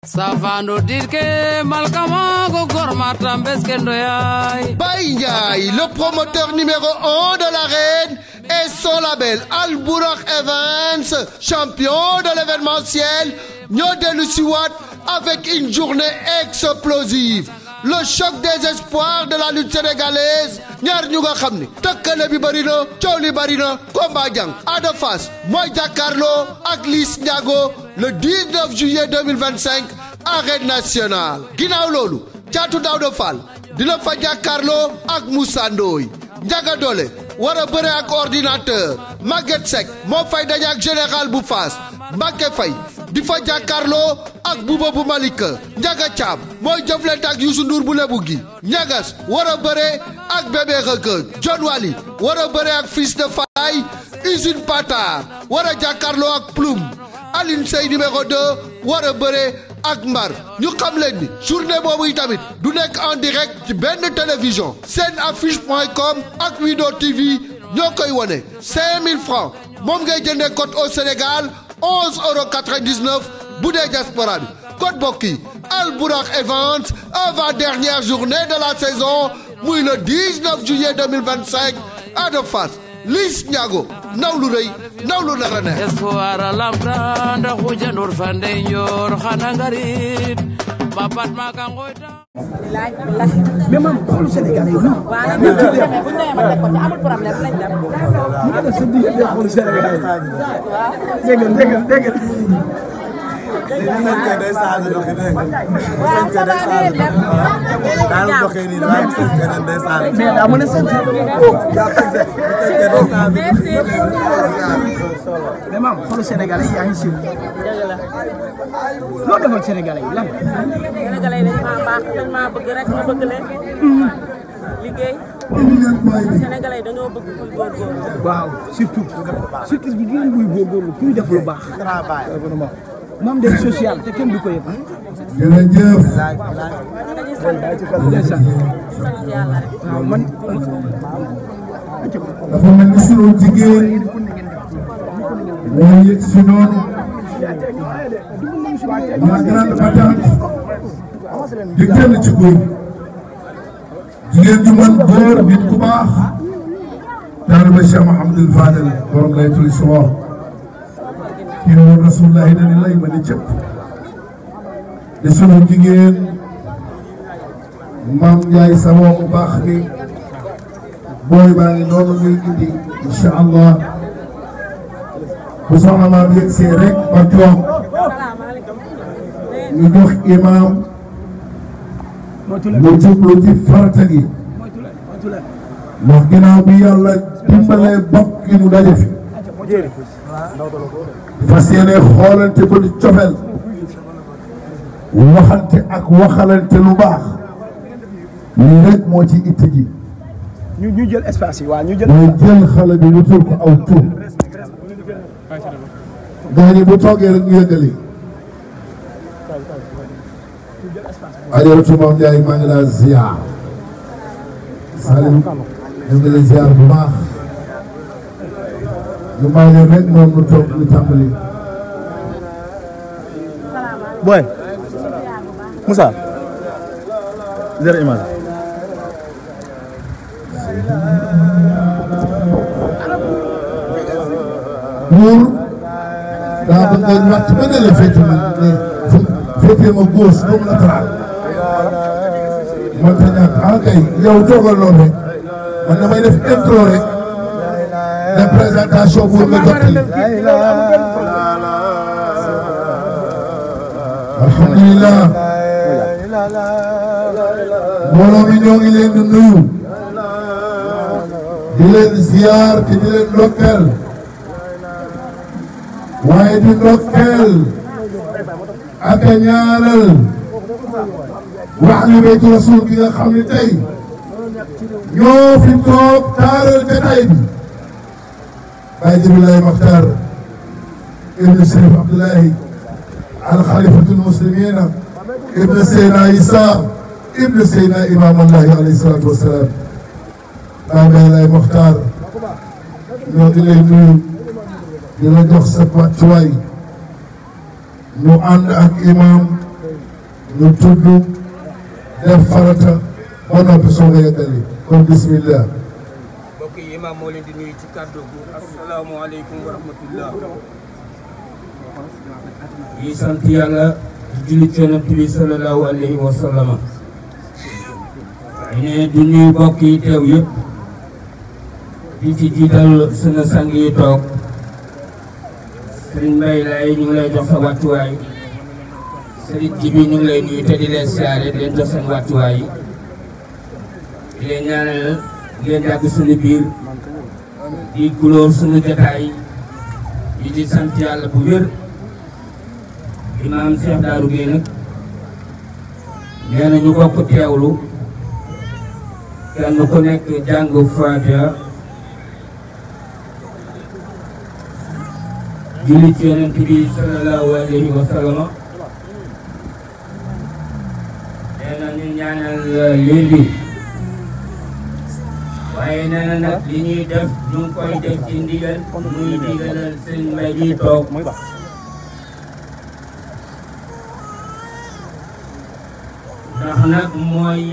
Savano dirke malkamago gormata mbeskendo yai. Baïngaï, le promoteur numéro 1 de l'arène et son label Al Bourakh Events, champion de l'événementiel, Nyodelu Siwat avec une journée explosive. Le choc des espoirs de la lutte sénégalaise. Ñaar ñu nga xam ni tëkkale bi bëri na coow li bëri na combat jàng Ada Fass mooy jàkkaarloo ak Liss Ndiago le 19 juillet 2025 arène nationale. ginnaaw loolu Caatu Daouda Fall dina fa jàkkaarloo ak Moussa Ndoye. Ndiaga Dolé war a bëre ak ordinateur. Maguette Seck moo fay daje ak général bu Fass. Mbacké Faye di fa jàkkaarloo ak Bouba bu Malika. Ndiaga Thiam mooy jëflante ak Youssou Ndour bu Lebu gi. Ñagas war a bëre ak Bébé Reug. John Wally war a bëre ak Fils de Faye. Usine Patar war a jàkkaarloo ak Ploum. Aline Sey numéro 2 war a bëre ak Mbar. ñu xam leen ni journée boobu yi tamit du nekk en direct ci benn télévision. Senaffiche.com ak Wido TV ñoo koy wone 5000 francs moom ngay jëndee code au Sénégal 11,99 € bu dee diaspora bi. code bokk yi Al Bourakh Events avant dernière journée de la saison muy le 19 juillet 2025 Ada Fass Liss Ndiago ndaw lu rëy ndaw lu nar a neex. Espoir lamta nda xujandur fande njoor xana ngarit bapat maka ngoyta. mais maam xoolu Sénégalais yi non. waaw bu ñu demee ma teg ko ci amul problème lañ dem. ñu ngi def sa diggante xoolu Sénégalais yi. waaw dégg nga. day saa di doxee dégg nga. daal doxee nii daal di sëñ keneen day saa di. mais daa mën a sant. mais maam xoolu Sénégalais yi yaa ngi siiw. dëgg la. loo defal Sénégalais yi lan. Sénégalais yi dañ maa baax dañ maa bëgg rek ma bëgg leen. liggéey. Sénégalais yi dañoo bëgg kuy góorgóorlu. waaw surtout bi gën buy góorgóorlu kuy def lu baax. moom day social te kenn du ko yëg. jërëjëf. dañuy sant yàlla rek. waaw man. dafa mel ni sunu jigéen moo yëg si noonu la grande battante di génn ci góor jigéen ju mën góor nit ku baax taalibe Cheikh Mouhamadul Fadel borom lay tuli suwar kii woon rasulullahi dani lay ma ni cëpp di sunu jigéen Maam Njaay sa woo bu baax bi booy baa ngi noonu ñuy indi incha allah bu soxna maam yegg see rek ba toog ñu jox imaam mu jublu ci farata gi ndax ginnaaw bi yàlla dimbalee bokk gi mu daje fi fas yéene xoolante ba di cofel waxante ak waxalante lu baax lii rek moo ci itte ji ñu jël espace yi waaw ñu jël. mooy jël xale bi lu tur ko aw tur. gaa ñi bu toogee rek ñu yëgali. Ajaratu Maam Njaay maa ngi laa ziar. Salim ñu ngi lay ziar bu baax. ñu bàyyi leen rek moom ñu toog ñu tàmbali. Boy Moussa. zéro image. Buur daa bëgg nga wàcc ba ne la féete ma ne féete ma gauche comme latéral man te ñàkk ah kay yow toogal loolu rek man damay def intro rek de présentation pour nga jottali alhamdulilah mbooloo mi ñoo ngi leen di nuyu di leen ziar te di leen ndokkeel waaye di ndokkeel ak a ñaanal wax li baytu rasul bi nga xam ne tey ñoo fi toog taaral jataay bi Baye Jibilaay Maxtaar ibn Sharif Abdoulahi al xalifatul muslimina ibn Seyna Isa ibn Seyna imam allahi alayhi salatu wasalaam Baye Jibilaay Maxtaar ñoo ngi lay nuyu di la jox sa wàccuwaay ñu ànd ak imam ñu tudd def farata ba noppi soog a yeggali kon bismillah. mbokk yi imaam moo leen di nuyu ci kàddu gu asalaamaaleykum wa rahmatullah. yi sant yàlla di julli ci Yonent bi sallallahu alayhi wa sallam. ne du nuyu mbokk yi teew yëpp di ci jiital sunu sang yi toog Serigne Mbaye lay ñu ngi lay jox sa wàccuwaay Serigne Jibi ñu ngi lay nuyu te di leen siyaare di leen jox seen wàccuwaay di leen ñaanal ngeen yàgg suñu biir di gulóor suñu jotaay yi di sant yàlla bu wér. Imaam Cheikh Darou Gueye nag nee na ñu bokk teewlu kenn ku nekk jàng Faatiha julli ci Yonent bi sallallahu alayhi wa sallam. nee na ñu ñaanal léegi waaye nee na nag li ñuy def ñu ngi koy def ci ndigal muy ndigalal seen mbay yi toog ndax nag mooy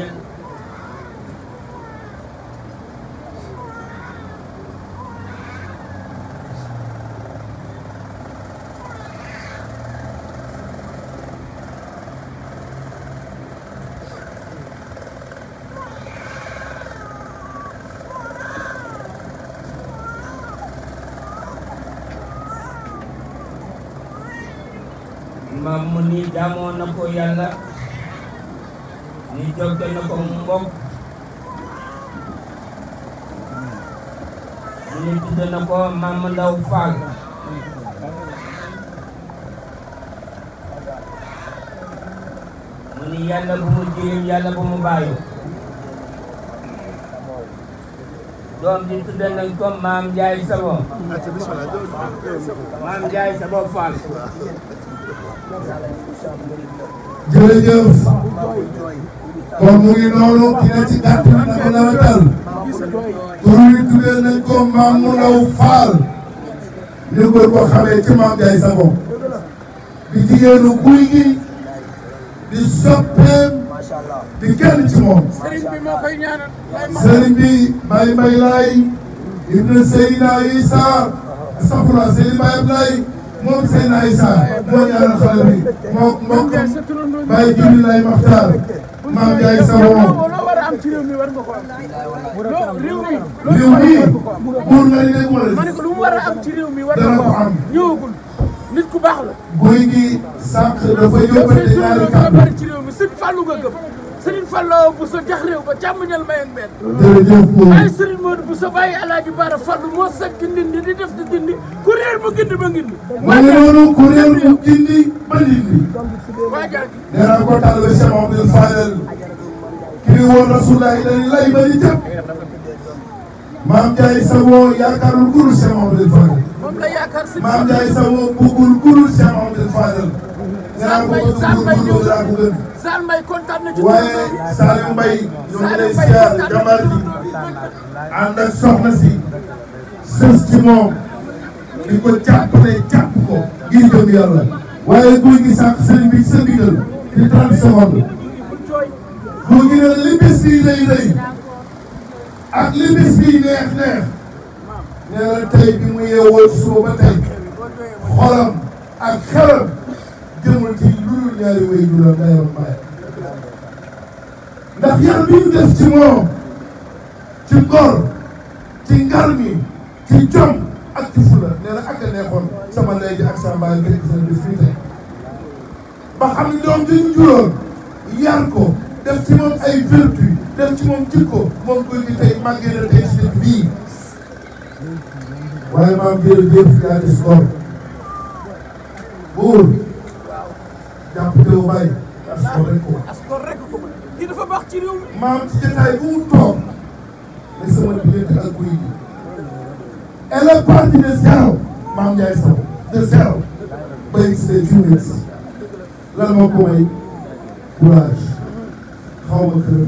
maam mu ni jaamoo na ko yàlla ni jogge na ko mbokk mu ni tudde na ko Maam Ndaw Fall mu ni yàlla bu mu jirim yàlla bu mu bàyyi doom di tudde nañ ko Maam Njaay Sabo Maam Njaay Sabo Fall. jërëjëf kon mu ngi noonu ki ne ci gàtt na ko nawetal tur wi tuddee nañ ko Maam Ndaw Fall ñu ko ko xamee ci Maam Njaay Sabo di jigéenu guy gi di soppeem di kenn ci moom sëriñ bi Baye Mbaye Laay ibn Seydina Issa safura Seydina Baye Ablaye moom Seydina Issa moo ñaanal xale bi moo mbokkam Baye Jibi Lay Maxtaar Maam Njaay Sabo réew mi buur nga ni dégg ma ne ko lu mu war a am ci réew mi war na ko am ñëwagul nit ku baax la guy gi sànq dafa yóbbante ñaari kàddu ci réew mi sëñ Fallou nga gëm Serigne Fallou bu sa jax réew ba càmmañal mayen benn jërëjëf ay Serigne Modou bu sa bàyyi Alaaji Bara Fallou moo sakk ndindi di def di dindi ku réer mu gindi ba ngindi ma ngi noonu ku réer mu gindi ba ndindi nee naa ko taalibe Cheikh Mamadou Fadel kii woon Rasulullahi dañu lay ba di jëpp Maam Njaay Sabo yaakaarul guru Cheikh Mamadou Fadel Maam Njaay Sabo bëggul guru Cheikh Mamadou Fadel Sall Mbaye kontaan na ci waaye Saliou Mbaye ñu ngi lay siyaar jàmbaar ji ànd ak soxna si sës ci moom di ko jàppale jàpp ko ngir jëm yàlla waaye guy gi sànq sëriñ bi sa digal di 30 secondes guy gi ne li bis bi rëy rëy ak li bis bi neex neex nee na tey bi mu yeewoo ci suba ba tey xolam ak xelam jëmul ci lu dul ñaari wéy juróom ndeyam baay ndax yar bi ñu def ci moom ci ngor ci ngarmi ci jom ak ci fula nee na ak a neexoon sama ndey ji ak sama baay kër gi seen bis fii tey ba xam ne doom ji ñu juróon yar ko def ci moom ay vertu def ci moom jikko moom guy gi tey màggee na tey ci dëkk bii waaye maam jërëjëf yaa gis ngor buur jàpp teew bàyyi askan rek ko kii dafa baax ci réew mi maam ci jotaay bu mu toog ne sama diggante ak guy gi elle est partie de zéro Maam Njaay Sabo de zéro ba yegg si fi mu yegg lan moo ko may courage xaw ma kër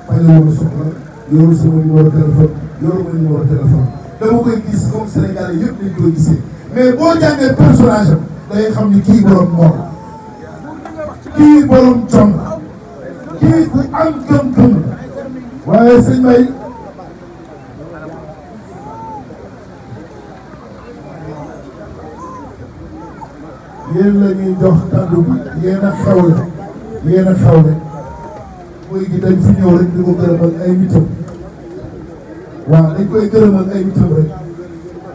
fajal ma soxla yoru sama numéro téléphone yoru ma numéro téléphone dama koy gis comme Sénégalais yëpp dañ koy gisee mais boo jàngee personnage am da ngay xam ni kii borom ngor kii borom jom am gëm-gëm waaye sëñ May yéen la ñuy jox kàddu bi yéen a xewle muy gi dañ fi ñëw rek di ko gërëmal ay nitam waaw dañ koy gërëmal ay nitam rek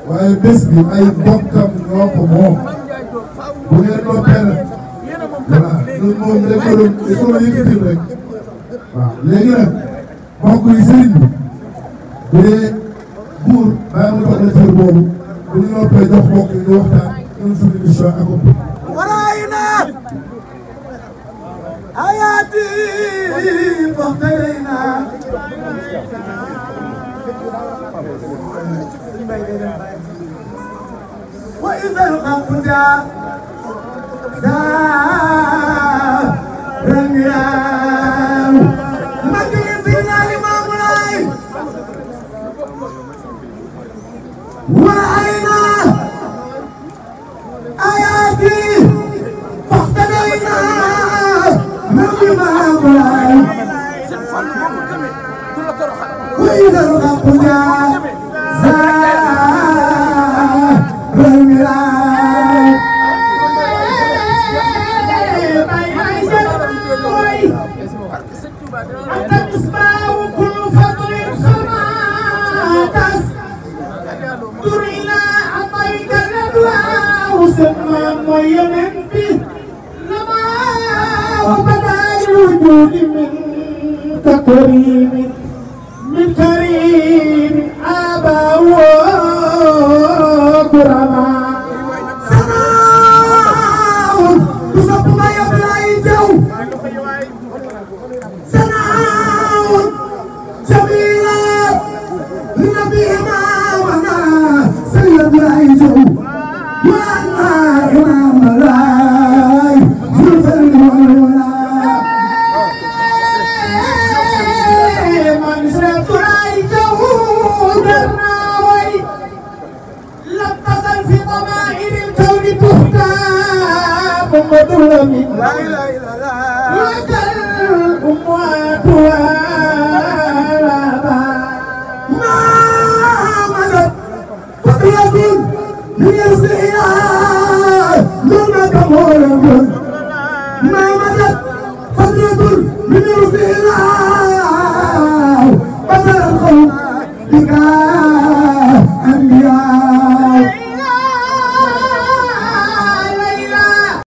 waaye bés bi ay bokkam ñoo ko moom bu ngeen noppee nag voilà ñun moom dañ ko doon yëkkatil rek waaw léegi nag mbokk yi sëriñ bi bu dee buur bàyyi ma jox la cër boobu bu ñu noppee jox mbokk yi ñu waxtaan ñun suñu émission accompli ورأينا حياتي فاقتلينا وإذا الخلق جاء زار المياه مجلسنا الإمام العين ورأينا آياتي فاقتدينا بما أمرنا وإذا الغق جاء زار الميلاد أنت تسمع كل فضل سمعت انظر إلى عطيك الندوة وسمى ميمن به لما وبدا الوجود منك كريم من كريم آبا وكرما سناء تصب ما يبلع الجو سناء جميلة لنبينا ونا سيد العيجو وانا امام الراي في الفرد والولا من شربت العيجو درناوي لم تزل في ضمائر الكون تختام وظلم لا اله الا الله لك الاموات ما مدت فقية من السيئات دون كمول ما مدت